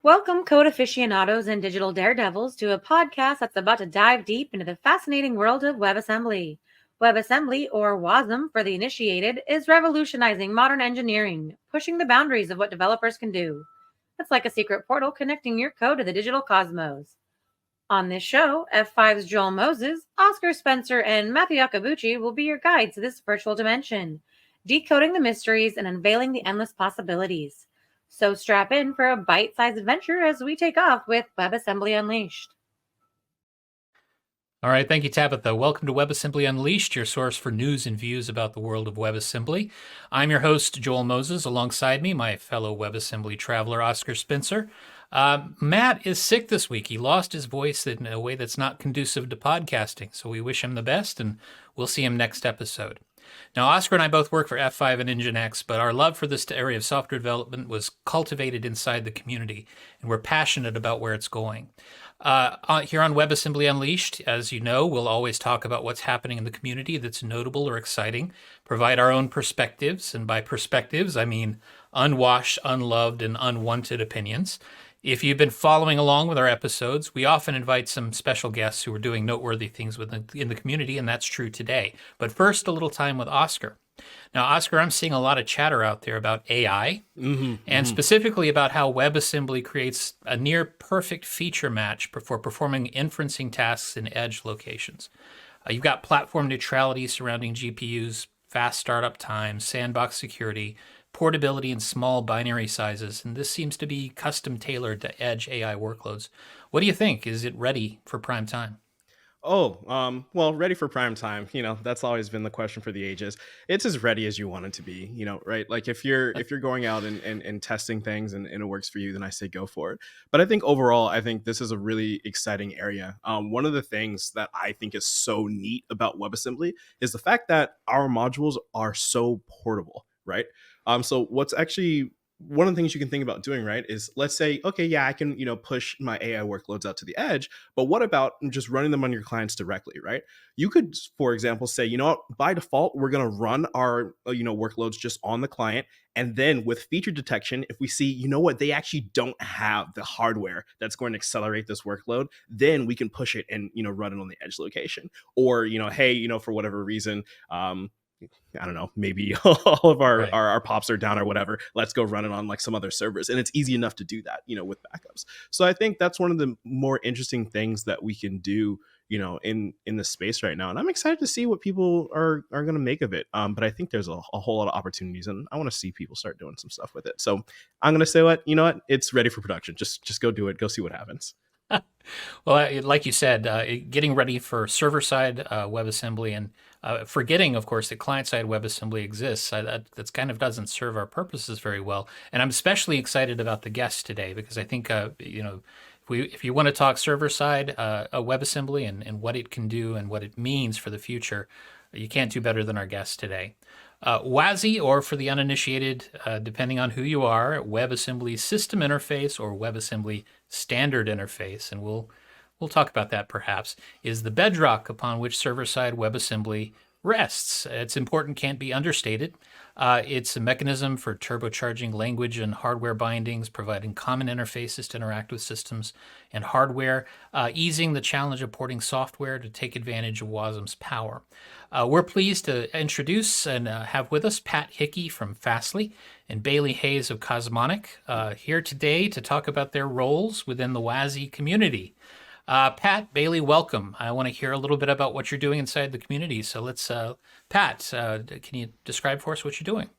Welcome, code aficionados and digital daredevils, to a podcast that's about to dive deep into the fascinating world of WebAssembly. WebAssembly, or Wasm for the initiated, is revolutionizing modern engineering, pushing the boundaries of what developers can do. It's like a secret portal connecting your code to the digital cosmos. On this show, F5's Joel Moses, Oscar Spencer, and Matthew Yakabuchi will be your guides to this virtual dimension, decoding the mysteries and unveiling the endless possibilities. So strap in for a bite-sized adventure as we take off with WebAssembly Unleashed. All right, thank you, Tabitha. Welcome to WebAssembly Unleashed, your source for news and views about the world of WebAssembly. I'm your host, Joel Moses. Alongside me, my fellow WebAssembly traveler, Oscar Spencer. Matt is sick this week. He lost his voice in a way that's not conducive to podcasting, so we wish him the best, and we'll see him next episode. Now, Oscar and I both work for F5 and NGINX, but our love for this area of software development was cultivated inside the community, and we're passionate about where it's going. Here on WebAssembly Unleashed, as you know, we'll always talk about what's happening in the community that's notable or exciting, provide our own perspectives, and by perspectives, I mean unwashed, unloved, and unwanted opinions. If you've been following along with our episodes, we often invite some special guests who are doing noteworthy things in the community, and that's true today. But first, a little time with Oscar. Now, Oscar, I'm seeing a lot of chatter out there about AI, and specifically about how WebAssembly creates a near perfect feature match for performing inferencing tasks in edge locations. You've got platform neutrality surrounding GPUs, fast startup times, sandbox security, portability in small binary sizes, and this seems to be custom tailored to edge AI workloads. What do you think? Is it ready for prime time? Well, ready for prime time. That's always been the question for the ages. It's as ready as you want it to be, right? Like if you're going out and testing things and it works for you, then I say go for it. But I think overall, I think this is a really exciting area. One of the things that I think is so neat about WebAssembly is the fact that our modules are so portable, right? So what's actually one of the things you can think about doing, right, is let's say, okay, yeah, I can, push my AI workloads out to the edge, but what about just running them on your clients directly, right? You could, for example, say, what, by default, we're going to run our, workloads just on the client. And then with feature detection, if we see, what, they actually don't have the hardware that's going to accelerate this workload, then we can push it and, run it on the edge location. Or, hey, for whatever reason, I don't know, maybe all of our, Right. our pops are down or whatever. Let's go run it on like some other servers. And it's easy enough to do that, with backups. So I think that's one of the more interesting things that we can do, in the space right now. And I'm excited to see what people are going to make of it. But I think there's a whole lot of opportunities, and I want to see people start doing some stuff with it. So I'm going to say it's ready for production. Just go do it. Go see what happens. Well, like you said, getting ready for server-side WebAssembly and forgetting, of course, that client-side WebAssembly exists. That's kind of doesn't serve our purposes very well. And I'm especially excited about the guests today because I think, if you want to talk server-side WebAssembly and what it can do and what it means for the future, you can't do better than our guests today. WASI, or for the uninitiated, depending on who you are, WebAssembly System Interface or WebAssembly Standard Interface, and we'll talk about that perhaps, is the bedrock upon which server-side WebAssembly rests. It's important, can't be understated. It's a mechanism for turbocharging language and hardware bindings, providing common interfaces to interact with systems and hardware, easing the challenge of porting software to take advantage of Wasm's power. We're pleased to introduce and have with us Pat Hickey from Fastly and Bailey Hayes of Cosmonic here today to talk about their roles within the WASI community. Pat, Bailey, welcome. I want to hear a little bit about what you're doing inside the community. So let's, Pat, can you describe for us what you're doing?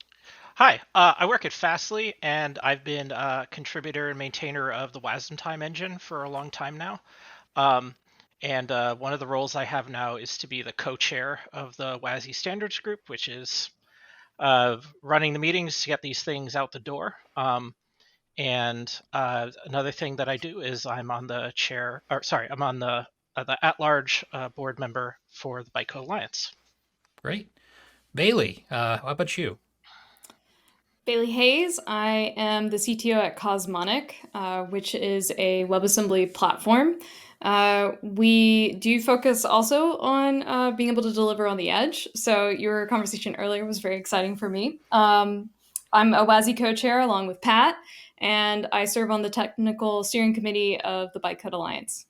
Hi, I work at Fastly, and I've been a contributor and maintainer of the Wasm time engine for a long time now. And one of the roles I have now is to be the co-chair of the WASI standards group, which is running the meetings to get these things out the door. And another thing that I do is I'm on the I'm on the at-large board member for the Bytecode Alliance. Great. Bailey, how about you? Bailey Hayes. I am the CTO at Cosmonic, which is a WebAssembly platform. We do focus also on being able to deliver on the edge. So your conversation earlier was very exciting for me. I'm a WASI co-chair along with Pat, and I serve on the technical steering committee of the Bytecode Alliance.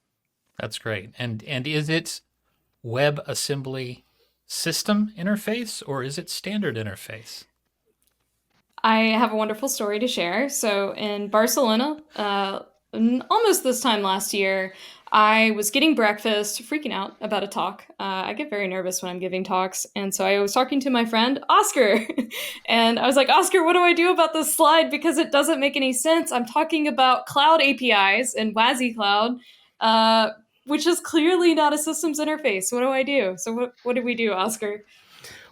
That's great. And is it WebAssembly system interface or is it standard interface? I have a wonderful story to share. So in Barcelona, almost this time last year, I was getting breakfast, freaking out about a talk. I get very nervous when I'm giving talks. And so I was talking to my friend, Oscar. And I was like, Oscar, what do I do about this slide? Because it doesn't make any sense. I'm talking about cloud APIs and WASI Cloud, which is clearly not a systems interface. What do I do? So what did we do, Oscar?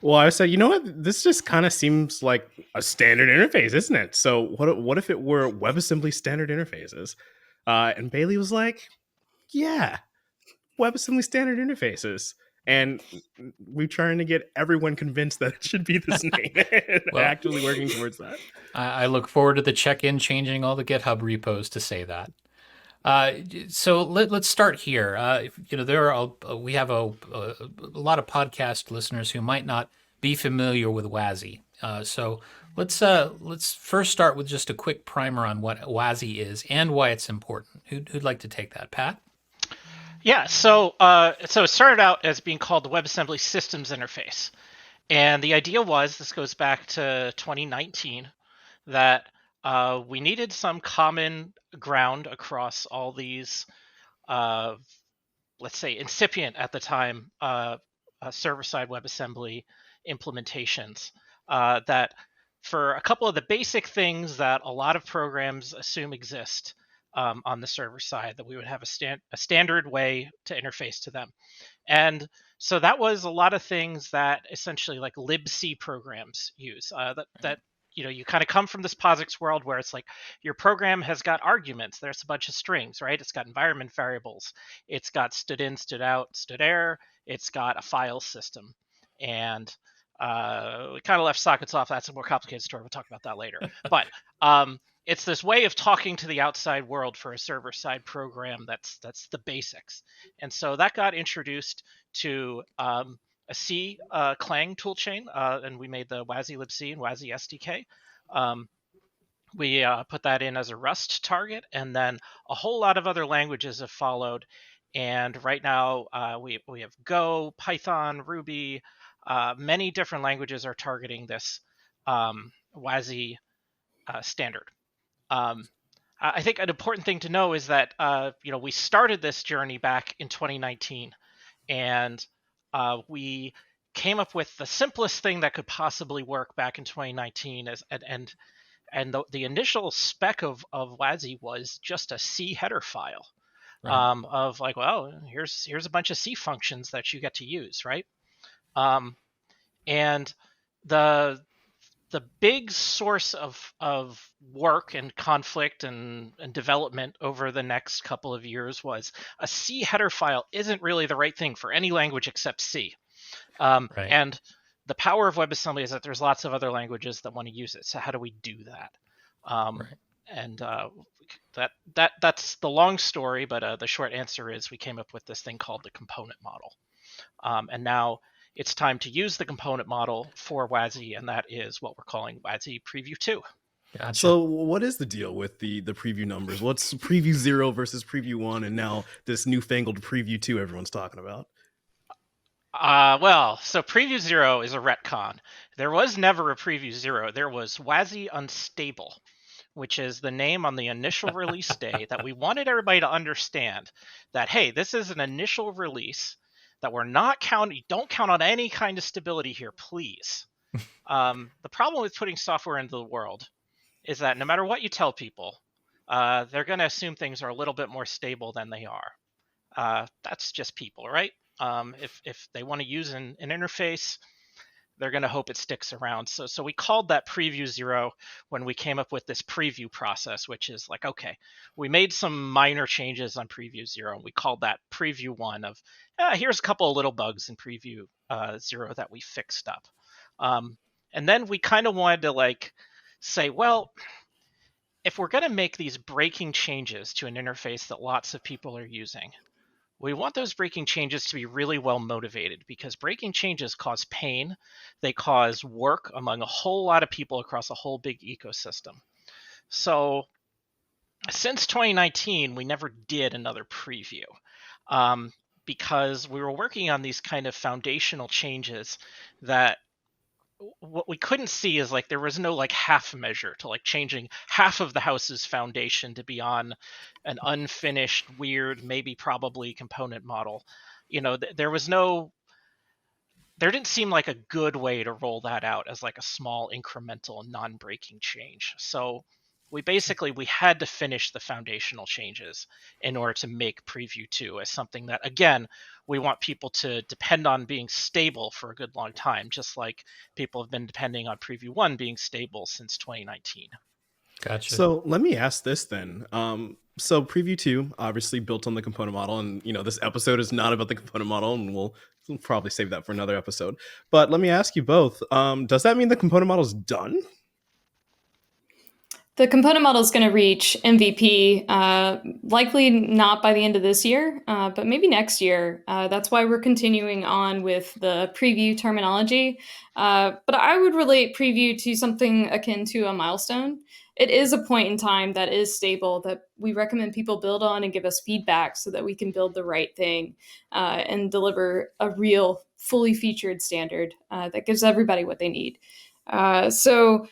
Well, I said, you know what? This just kind of seems like a standard interface, isn't it? So what if it were WebAssembly standard interfaces? And Bailey was like, yeah, WebAssembly standard interfaces. And we're trying to get everyone convinced that it should be this name. Well, actually working towards that. I look forward to the check-in changing all the GitHub repos to say that. So let's start here. We have a lot of podcast listeners who might not be familiar with WASI. So let's first start with just a quick primer on what WASI is and why it's important. Who'd like to take that, Pat? Yeah, so it started out as being called the WebAssembly Systems Interface. And the idea was, this goes back to 2019, that we needed some common ground across all these, let's say, incipient at the time server-side WebAssembly implementations that for a couple of the basic things that a lot of programs assume exist on the server side, that we would have a standard way to interface to them. And so that was a lot of things that essentially like libc programs use that you kind of come from this POSIX world where it's like your program has got arguments. There's a bunch of strings, right? It's got environment variables. It's got stood in, stood out, stood error. It's got a file system. And we kind of left sockets off. That's a more complicated story. We'll talk about that later. But it's this way of talking to the outside world for a server-side program that's the basics. And so that got introduced to a C Clang toolchain, and we made the WASI libc and WASI SDK. We put that in as a Rust target, and then a whole lot of other languages have followed. And right now we have Go, Python, Ruby. Many different languages are targeting this WASI standard. I think an important thing to know is that we started this journey back in 2019, and we came up with the simplest thing that could possibly work back in 2019, and the initial spec of WASI was just a C header file. Right. Of like, well, here's a bunch of C functions that you get to use, right? And the big source of work and conflict and development over the next couple of years was a C header file isn't really the right thing for any language except C. Right. And the power of WebAssembly is that there's lots of other languages that want to use it. So how do we do that? Right. And that's the long story, but the short answer is we came up with this thing called the component model. And now it's time to use the component model for WASI, and that is what we're calling WASI Preview 2. Gotcha. So what is the deal with the preview numbers? What's Preview 0 versus Preview 1, and now this newfangled Preview 2 everyone's talking about? So Preview 0 is a retcon. There was never a Preview 0. There was WASI Unstable, which is the name on the initial release day that we wanted everybody to understand that, hey, this is an initial release, that we're not counting, don't count on any kind of stability here, please. The problem with putting software into the world is that no matter what you tell people, they're going to assume things are a little bit more stable than they are. That's just people, right? If they want to use an interface, they're going to hope it sticks around. So we called that Preview 0 when we came up with this preview process, which is like, okay, we made some minor changes on Preview 0, and we called that Preview 1 of, here's a couple of little bugs in Preview 0 that we fixed up. And then we kind of wanted to say, well, if we're going to make these breaking changes to an interface that lots of people are using, We want those breaking changes to be really well motivated, because breaking changes cause pain. They cause work among a whole lot of people across a whole big ecosystem. So since 2019, we never did another preview because we were working on these kind of foundational changes that what we couldn't see is like there was no like half measure to like changing half of the house's foundation to be on an unfinished, weird, maybe probably component model. There didn't seem like a good way to roll that out as like a small incremental non-breaking change. So we had to finish the foundational changes in order to make preview 2 as something that, again, we want people to depend on being stable for a good long time, just like people have been depending on preview 1 being stable since 2019. Gotcha. So let me ask this then. So preview 2 obviously built on the component model, and this episode is not about the component model, and we'll probably save that for another episode. But let me ask you both, does that mean the component model is done? The component model is going to reach MVP, likely not by the end of this year, but maybe next year. That's why we're continuing on with the preview terminology. But I would relate preview to something akin to a milestone. It is a point in time that is stable that we recommend people build on and give us feedback so that we can build the right thing and deliver a real, fully featured standard that gives everybody what they need. So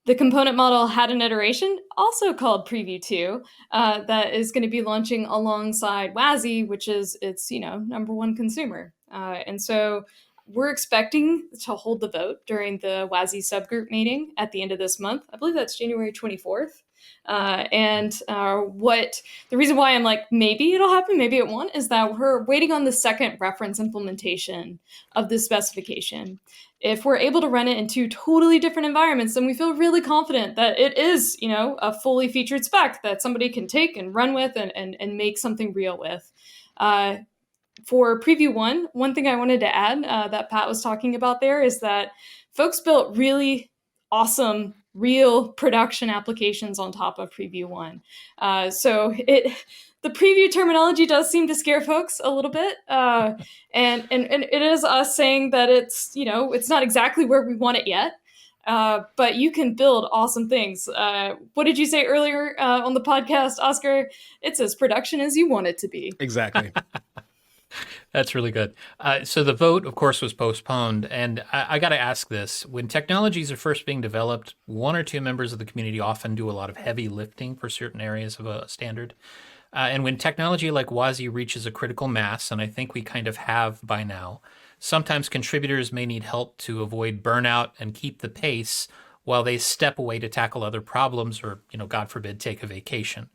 the component model had an iteration, also called Preview 2, that is going to be launching alongside WASI, which is its number one consumer. And so we're expecting to hold the vote during the WASI subgroup meeting at the end of this month. I believe that's January 24th. The reason why I'm like, maybe it'll happen, maybe it won't, is that we're waiting on the second reference implementation of this specification. If we're able to run it in 2 totally different environments, then we feel really confident that it is, a fully featured spec that somebody can take and run with and make something real with. For preview 1, one thing I wanted to add that Pat was talking about there is that folks built really awesome, real production applications on top of preview 1. The preview terminology does seem to scare folks a little bit. And it is us saying that it's not exactly where we want it yet. But you can build awesome things. What did you say earlier on the podcast, Oscar? It's as production as you want it to be. Exactly. That's really good. So the vote, of course, was postponed. And I got to ask this. When technologies are first being developed, 1 or 2 members of the community often do a lot of heavy lifting for certain areas of a standard. And when technology like WASI reaches a critical mass, and I think we kind of have by now, sometimes contributors may need help to avoid burnout and keep the pace while they step away to tackle other problems or, God forbid, take a vacation.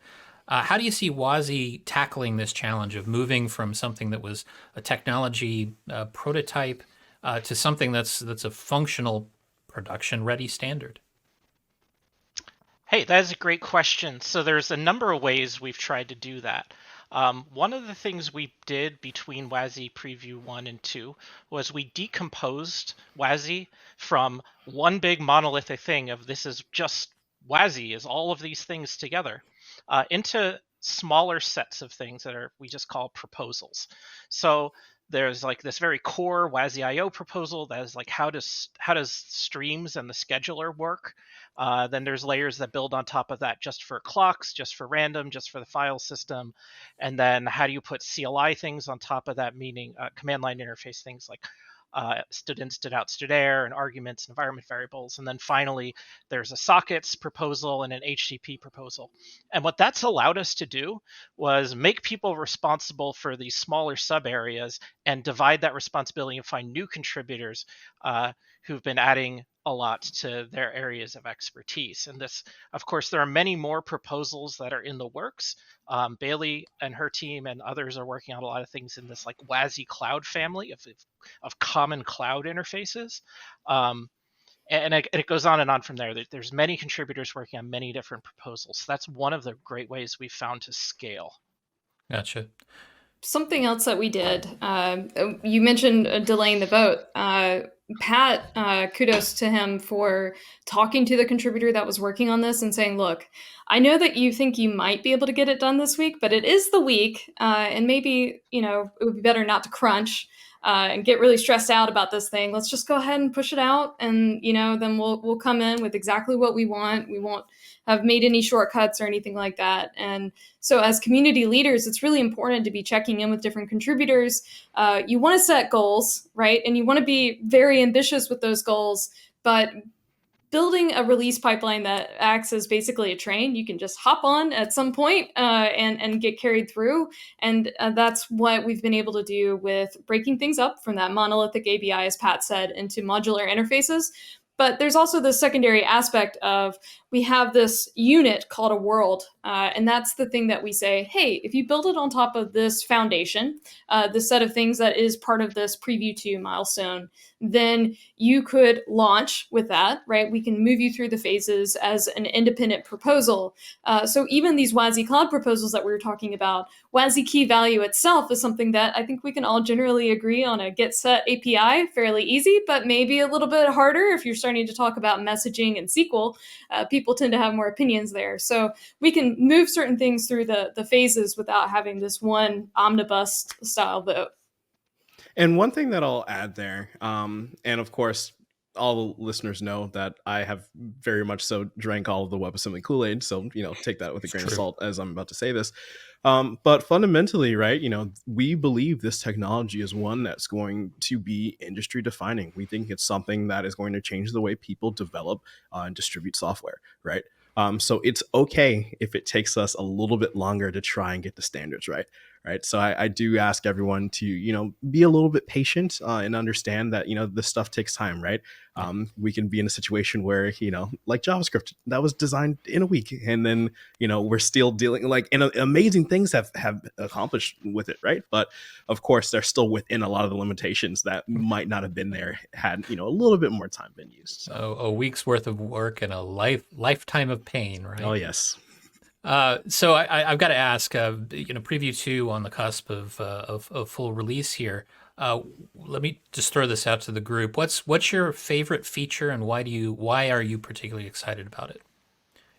How do you see WASI tackling this challenge of moving from something that was a technology prototype to something that's a functional production-ready standard? Hey, that is a great question. So there's a number of ways we've tried to do that. One of the things we did between WASI Preview 1 and 2 was we decomposed WASI from one big monolithic thing of this is just WASI, is all of these things together, into smaller sets of things that we just call proposals. So there's like this very core WASI.io proposal that is like how does streams and the scheduler work. Then there's layers that build on top of that just for clocks, just for random, just for the file system. And then how do you put CLI things on top of that, meaning command line interface things like stood in, stood out, stood air, and arguments and environment variables. And then finally, there's a sockets proposal and an HTTP proposal. And what that's allowed us to do was make people responsible for these smaller sub areas and divide that responsibility and find new contributors who've been adding a lot to their areas of expertise. And this, of course, there are many more proposals that are in the works. Bailey and her team and others are working on a lot of things in this like WASI cloud family of common cloud interfaces. And it goes on and on from there. There's many contributors working on many different proposals. So that's one of the great ways we've found to scale. Gotcha. Something else that we did, you mentioned delaying the vote. Pat, kudos to him for talking to the contributor that was working on this and saying, look, I know that you think you might be able to get it done this week, but it is the week, and maybe, it would be better not to crunch and get really stressed out about this thing. Let's just go ahead and push it out, and, then we'll come in with exactly what we want. We won't have made any shortcuts or anything like that. And so as community leaders, it's really important to be checking in with different contributors. You want to set goals, right? And you want to be very ambitious with those goals, but building a release pipeline that acts as basically a train you can just hop on at some point and get carried through. And that's what we've been able to do with breaking things up from that monolithic ABI, as Pat said, into modular interfaces. But there's also the secondary aspect of we have this unit called a world. And that's the thing that we say, hey, if you build it on top of this foundation, this set of things that is part of this preview 2 milestone, then you could launch with that, right? We can move you through the phases as an independent proposal. So even these WASI cloud proposals that we were talking about, WASI key value itself is something that I think we can all generally agree on a get set API, fairly easy, but maybe a little bit harder if you're starting to talk about messaging and SQL. People tend to have more opinions there. So we can move certain things through the phases without having this one omnibus style vote. And one thing that I'll add there, and of course, all the listeners know that I have very much so drank all of the WebAssembly KoolAid, so take that with a grain of salt as I'm about to say this. But fundamentally, right, we believe this technology is one that's going to be industry defining. We think it's something that is going to change the way people develop and distribute software, right? So it's okay if it takes us a little bit longer to try and get the standards right. So I do ask everyone to, be a little bit patient and understand that, this stuff takes time, right? We can be in a situation where, like JavaScript, that was designed in a week. And then, we're still dealing and amazing things have accomplished with it, right? But of course, they're still within a lot of the limitations that might not have been there had, a little bit more time been used. So a week's worth of work and a lifetime of pain, right? Oh, yes. So I've got to ask, preview 2 on the cusp of full release here. Let me just throw this out to the group. What's your favorite feature, and why are you particularly excited about it?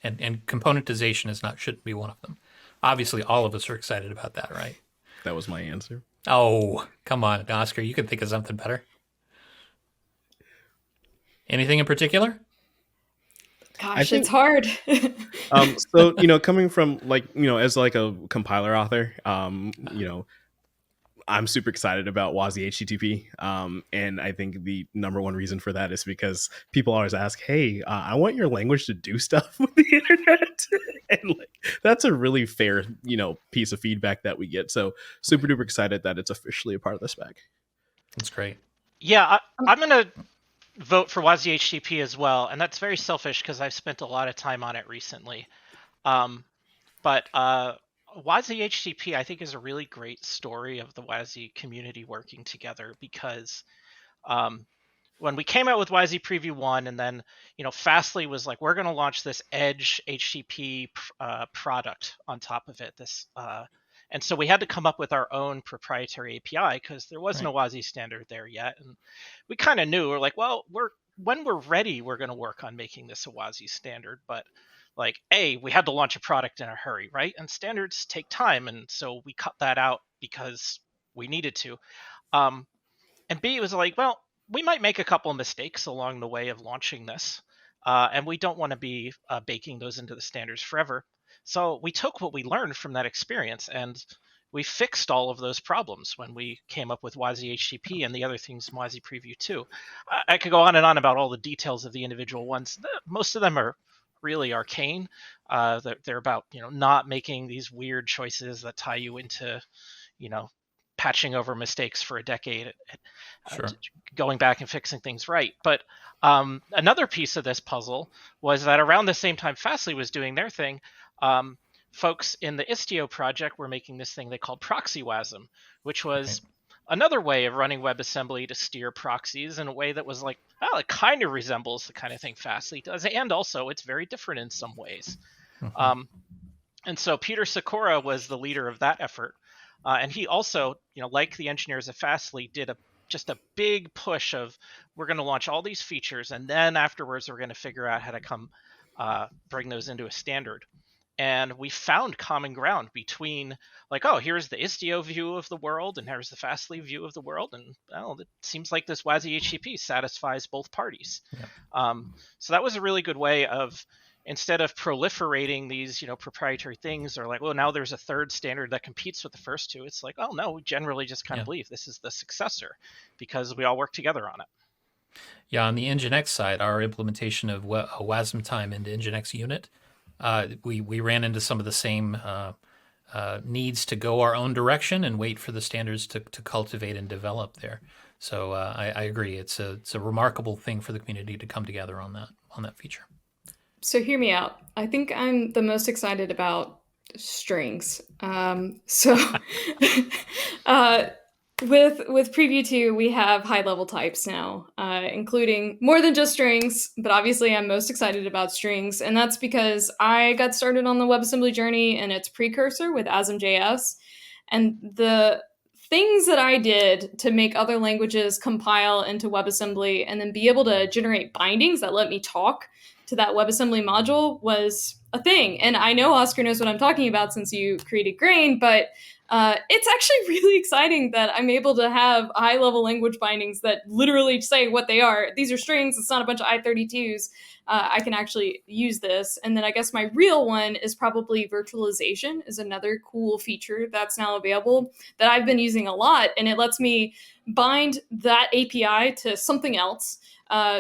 And componentization shouldn't be one of them. Obviously, all of us are excited about that, right? That was my answer. Oh, come on, Oscar, you can think of something better. Anything in particular? Gosh, it's hard. So, coming from as a compiler author, I'm super excited about WASI HTTP. And I think the number one reason for that is because people always ask, hey, I want your language to do stuff with the internet. And that's a really fair, piece of feedback that we get. So super duper excited that it's officially a part of the spec. That's great. Yeah, I'm going to vote for WASI HTTP as well. And that's very selfish because I've spent a lot of time on it recently. But WASI HTTP, I think, is a really great story of the WASI community working together because when we came out with WASI Preview 1 and then, Fastly was like, we're going to launch this Edge HTTP product on top of it. And so we had to come up with our own proprietary API because there was no WASI standard there yet. And we kind of knew, we're like, well, when we're ready, we're going to work on making this a WASI standard. But we had to launch a product in a hurry, right? And standards take time. And so we cut that out because we needed to. And B, it was like, well, we might make a couple of mistakes along the way of launching this. And we don't want to be baking those into the standards forever. So we took what we learned from that experience and we fixed all of those problems when we came up with WASI HTTP and the other things in WASI Preview 2. I could go on and on about all the details of the individual ones. Most of them are really arcane. They're about, not making these weird choices that tie you into, patching over mistakes for a decade, going back and fixing things right. But another piece of this puzzle was that around the same time Fastly was doing their thing, folks in the Istio project were making this thing they called Proxy Wasm, which was another way of running WebAssembly to steer proxies in a way that was like, well, it kind of resembles the kind of thing Fastly does, and also it's very different in some ways. And so Peter Sikora was the leader of that effort. And he also, like the engineers at Fastly, did a just a big push of, we're going to launch all these features, and then afterwards we're going to figure out how to bring those into a standard. And we found common ground between, like, oh, here's the Istio view of the world, and here's the Fastly view of the world, and well, it seems like this WASI HTTP satisfies both parties. Yeah. So that was a really good way of, instead of proliferating these, proprietary things, or like, well, now there's a third standard that competes with the first two. It's like, oh no, we generally just kind of believe this is the successor because we all work together on it. Yeah, on the Nginx side, our implementation of Wasm time into Nginx unit, we ran into some of the same needs to go our own direction and wait for the standards to cultivate and develop there. So I agree. It's a remarkable thing for the community to come together on that feature. So hear me out. I think I'm the most excited about strings. With Preview 2, we have high-level types now, including more than just strings, but obviously I'm most excited about strings, and that's because I got started on the WebAssembly journey in its precursor with Asm.js, and the things that I did to make other languages compile into WebAssembly and then be able to generate bindings that let me talk to that WebAssembly module was a thing. And I know Oscar knows what I'm talking about since you created Grain, but it's actually really exciting that I'm able to have high-level language bindings that literally say what they are. These are strings. It's not a bunch of I32s. I can actually use this. And then I guess my real one is probably virtualization is another cool feature that's now available that I've been using a lot. And it lets me bind that API to something else.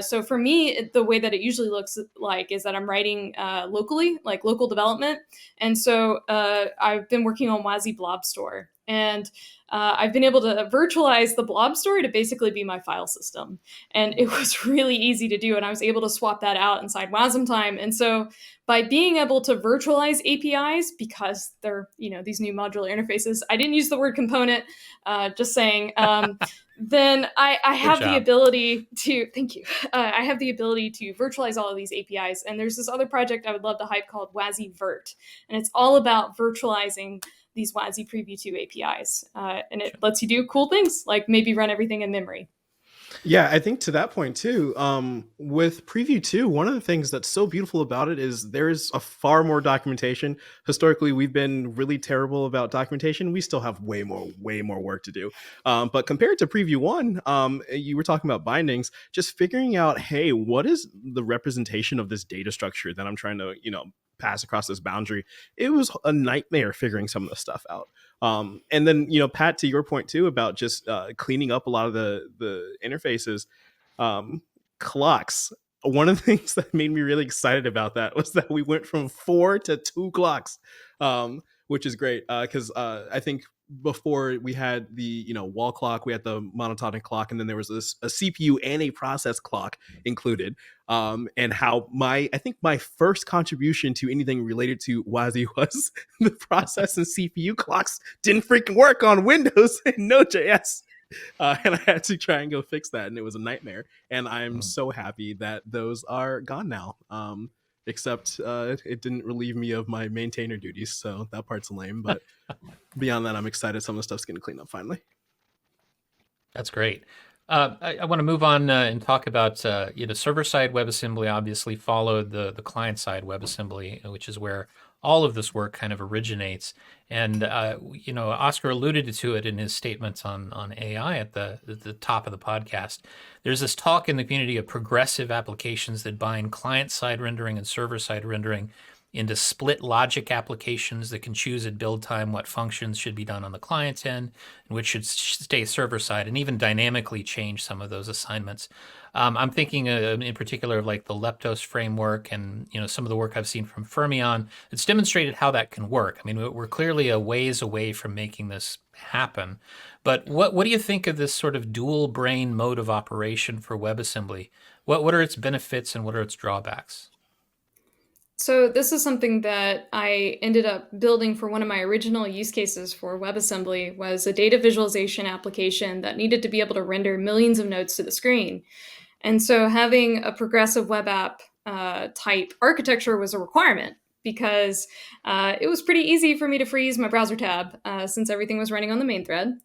So for me, the way that it usually looks like is that I'm writing locally, like local development. And so I've been working on WASI Blob Store. And I've been able to virtualize the Blob Store to basically be my file system. And it was really easy to do. And I was able to swap that out inside Wasm time. And so by being able to virtualize APIs, because they're, these new modular interfaces, I didn't use the word component, just saying, then I have the ability to, thank you. I have the ability to virtualize all of these APIs. And there's this other project I would love to hype called WASI Virt. And it's all about virtualizing these WASI Preview 2 APIs. And it lets you do cool things, like maybe run everything in memory. Yeah, I think to that point too, with Preview 2, one of the things that's so beautiful about it is there's a far more documentation. Historically, we've been really terrible about documentation. We still have way more work to do. But compared to Preview 1, you were talking about bindings, just figuring out, hey, what is the representation of this data structure that I'm trying to, pass across this boundary? It was a nightmare figuring some of the stuff out. And then, Pat, to your point too, about just cleaning up a lot of the interfaces, clocks. One of the things that made me really excited about that was that we went from 4 to 2 clocks, which is great. Cause I think before we had the, wall clock, we had the monotonic clock, and then there was a CPU and a process clock included. And how I think my first contribution to anything related to WASI was the process and CPU clocks didn't freaking work on Windows and Node.js. And I had to try and go fix that, and it was a nightmare. And I'm so happy that those are gone now. Except it didn't relieve me of my maintainer duties, so that part's lame. But beyond that, I'm excited some of the stuff's getting cleaned up finally. That's great. I want to move on and talk about server-side WebAssembly obviously followed the client-side WebAssembly, which is where all of this work kind of originates. And Oscar alluded to it in his statements on AI at the top of the podcast. There's this talk in the community of progressive applications that bind client-side rendering and server-side rendering into split logic applications that can choose at build time what functions should be done on the client end and which should stay server side, and even dynamically change some of those assignments. I'm thinking in particular of like the Leptos framework and some of the work I've seen from Fermyon. It's demonstrated how that can work. I mean, we're clearly a ways away from making this happen. But what do you think of this sort of dual brain mode of operation for WebAssembly? What are its benefits and what are its drawbacks? So this is something that I ended up building for one of my original use cases for WebAssembly, was a data visualization application that needed to be able to render millions of nodes to the screen. And so having a progressive web app type architecture was a requirement, because it was pretty easy for me to freeze my browser tab since everything was running on the main thread.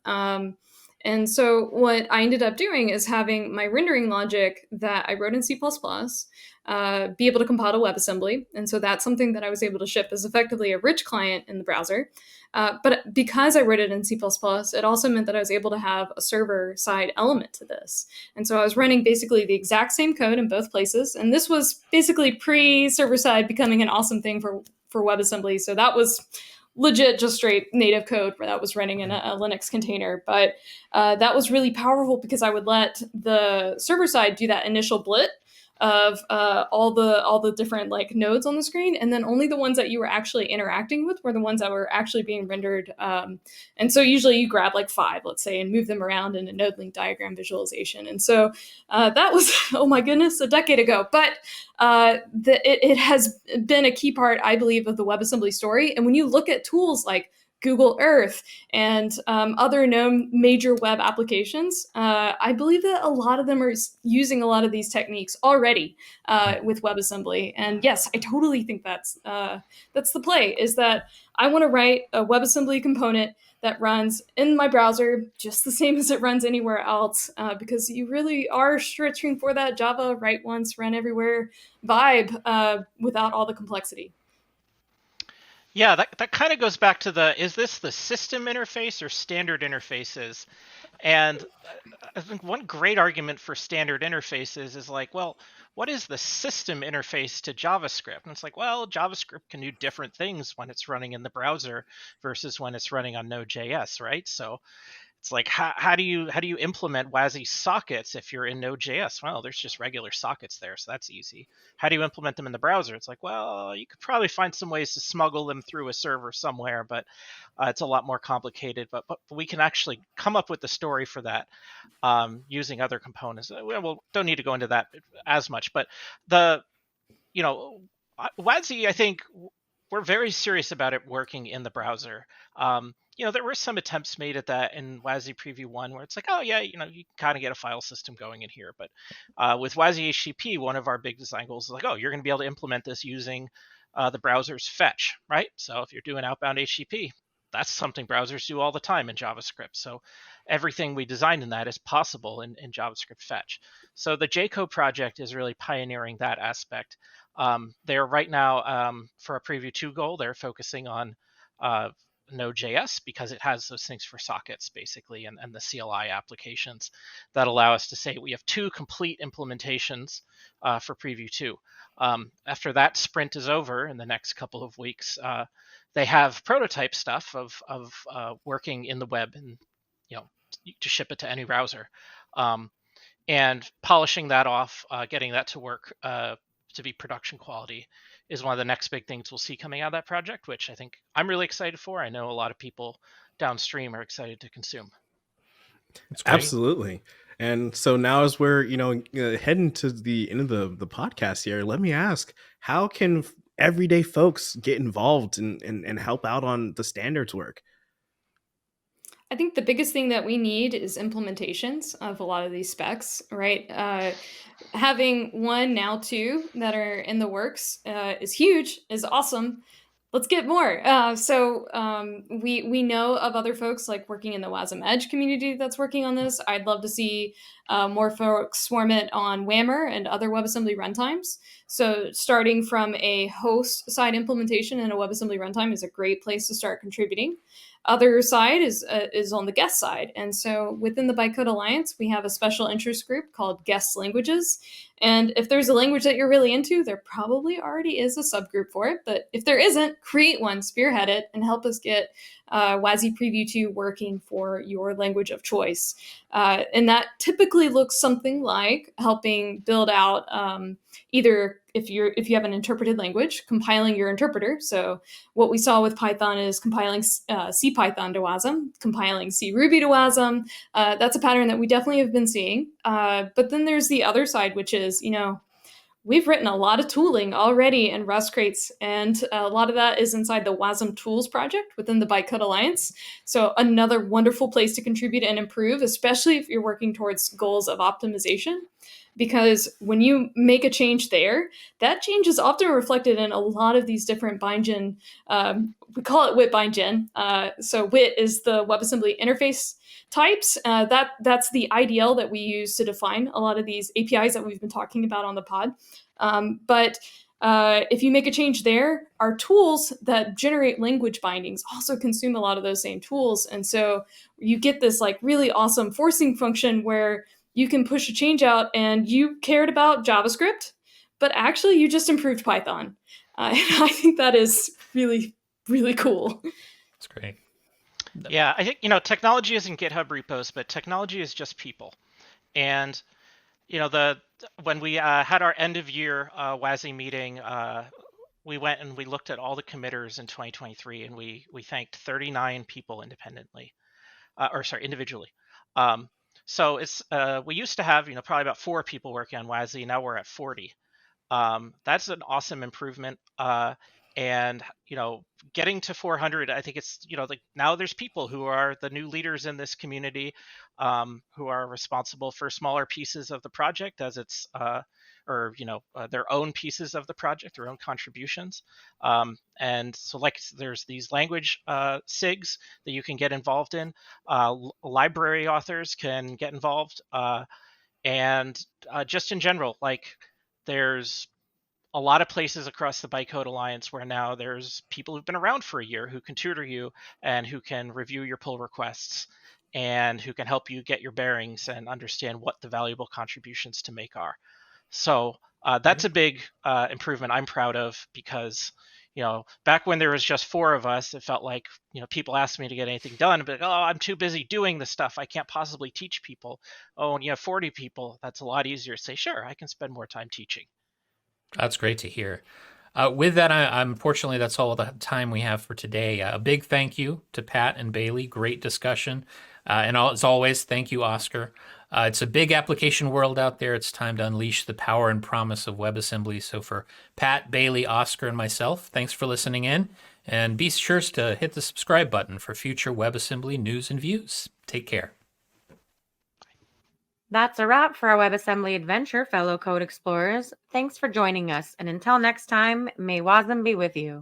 And so what I ended up doing is having my rendering logic that I wrote in C++ be able to compile to WebAssembly. And so that's something that I was able to ship as effectively a rich client in the browser. But because I wrote it in C++, it also meant that I was able to have a server-side element to this. And so I was running basically the exact same code in both places. And this was basically pre-server-side becoming an awesome thing for WebAssembly. So that was legit just straight native code where that was running in a Linux container. But that was really powerful because I would let the server side do that initial blit of all the different like nodes on the screen, and then only the ones that you were actually interacting with were the ones that were actually being rendered. And so usually you grab like 5, let's say, and move them around in a node link diagram visualization. And so that was, oh my goodness, a decade ago. But it has been a key part, I believe, of the WebAssembly story. And when you look at tools like Google Earth and other known major web applications, I believe that a lot of them are using a lot of these techniques already with WebAssembly. And yes, I totally think that's the play, is that I want to write a WebAssembly component that runs in my browser just the same as it runs anywhere else, because you really are stretching for that Java write once, run everywhere vibe without all the complexity. Yeah, that kind of goes back to is this the system interface or standard interfaces? And I think one great argument for standard interfaces is like, well, what is the system interface to JavaScript? And it's like, well, JavaScript can do different things when it's running in the browser versus when it's running on Node.js, right? So it's like, how do you implement WASI sockets if you're in Node.js? Well, there's just regular sockets there, so that's easy. How do you implement them in the browser? It's like, well, you could probably find some ways to smuggle them through a server somewhere, but it's a lot more complicated. But we can actually come up with the story for that using other components. Well, don't need to go into that as much, but WASI, I think we're very serious about it working in the browser. There were some attempts made at that in WASI Preview 1 where it's like, oh yeah, you can kind of get a file system going in here. But with WASI HTTP, one of our big design goals is like, oh, you're going to be able to implement this using the browser's fetch, right? So if you're doing outbound HTTP, that's something browsers do all the time in JavaScript. So everything we designed in that is possible in JavaScript fetch. So the JCO project is really pioneering that aspect. They're right now, for a Preview 2 goal, they're focusing on Node.js because it has those things for sockets, basically, and the CLI applications that allow us to say we have 2 complete implementations for Preview 2. After that sprint is over in the next couple of weeks, they have prototype stuff of working in the web and to ship it to any browser, and polishing that off, getting that to work to be production quality is one of the next big things we'll see coming out of that project, which I think I'm really excited for. I know a lot of people downstream are excited to consume. Absolutely. And so now, as we're heading to the end of the podcast here, let me ask, how can everyday folks get involved and help out on the standards work? I think the biggest thing that we need is implementations of a lot of these specs, right? Having 1, now 2 that are in the works is huge, is awesome. Let's get more. We know of other folks like working in the Wasm Edge community that's working on this. I'd love to see more folks swarm it on Whammer and other WebAssembly runtimes. So starting from a host side implementation in a WebAssembly runtime is a great place to start contributing. Other side is on the guest side. And so within the Bytecode Alliance, we have a special interest group called Guest Languages. And if there's a language that you're really into, there probably already is a subgroup for it. But if there isn't, create one, spearhead it, and help us get WASI Preview 2 working for your language of choice. And that typically looks something like helping build out either if you have an interpreted language, compiling your interpreter. So what we saw with Python is compiling CPython to Wasm, compiling CRuby to Wasm. That's a pattern that we definitely have been seeing. But then there's the other side, which is, we've written a lot of tooling already in Rust crates, and a lot of that is inside the Wasm Tools project within the Bytecode Alliance. So another wonderful place to contribute and improve, especially if you're working towards goals of optimization. because when you make a change there, that change is often reflected in a lot of these different bindgen. We call it WIT bindgen. So WIT is the WebAssembly interface types. That's the IDL that we use to define a lot of these APIs that we've been talking about on the pod. But if you make a change there, our tools that generate language bindings also consume a lot of those same tools. And so you get this like really awesome forcing function where you can push a change out and you cared about JavaScript, but actually you just improved Python. I think that is really, really cool. That's great. Yeah, I think, technology isn't GitHub repos, but technology is just people. And, when we had our end of year WASI meeting, we went and we looked at all the committers in 2023, and we thanked 39 people independently, individually. So it's we used to have probably about 4 people working on WASI. Now we're at 40. That's an awesome improvement. And getting to 400, I think it's like now there's people who are the new leaders in this community, who are responsible for smaller pieces of the project as it's their own pieces of the project, their own contributions. And so there's these language SIGs that you can get involved in. Library authors can get involved, and just in general, there's a lot of places across the Bytecode Alliance where now there's people who've been around for a year who can tutor you and who can review your pull requests and who can help you get your bearings and understand what the valuable contributions to make are. So that's a big improvement I'm proud of, because back when there was just 4 of us, it felt like people asked me to get anything done, but I'm too busy doing this stuff, I can't possibly teach people. Oh, and you have 40 people, that's a lot easier to say, sure, I can spend more time teaching. That's great to hear. With that, unfortunately, that's all the time we have for today. A big thank you to Pat and Bailey. Great discussion. And as always, thank you, Oscar. It's a big application world out there. It's time to unleash the power and promise of WebAssembly. So for Pat, Bailey, Oscar, and myself, thanks for listening in. And be sure to hit the subscribe button for future WebAssembly news and views. Take care. That's a wrap for our WebAssembly adventure, fellow code explorers. Thanks for joining us, and until next time, may Wasm be with you.